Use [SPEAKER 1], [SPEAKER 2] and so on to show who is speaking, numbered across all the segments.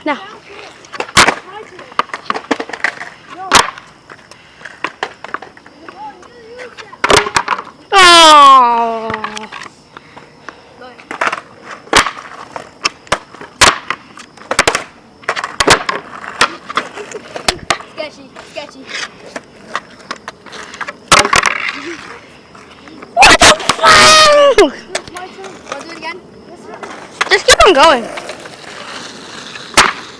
[SPEAKER 1] Now. Oh.
[SPEAKER 2] Sketchy, sketchy.
[SPEAKER 1] What the fuck?
[SPEAKER 2] It's my turn. Want to do it again?
[SPEAKER 1] Just keep on going.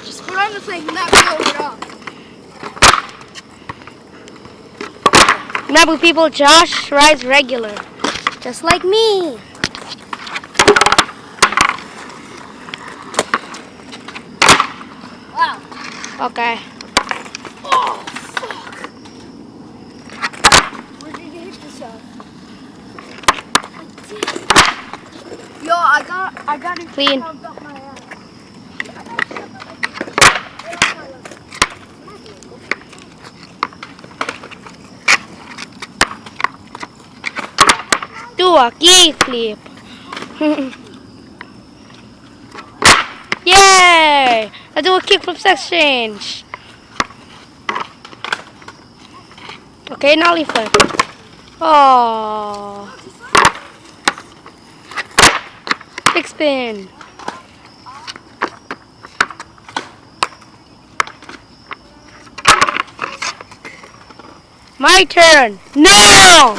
[SPEAKER 2] Just put on the thing, not blow it off.
[SPEAKER 1] Remember, people, Josh rides regular, just like me.
[SPEAKER 2] Wow.
[SPEAKER 1] Okay.
[SPEAKER 2] Oh, fuck. Where did you hit yourself? I did. Yo, I got it
[SPEAKER 1] Clean.
[SPEAKER 2] carved up my ass.
[SPEAKER 1] Do a kickflip. Yay! Let's do a kickflip exchange. Okay, nollie flip. Oh. Big spin. My turn. Now!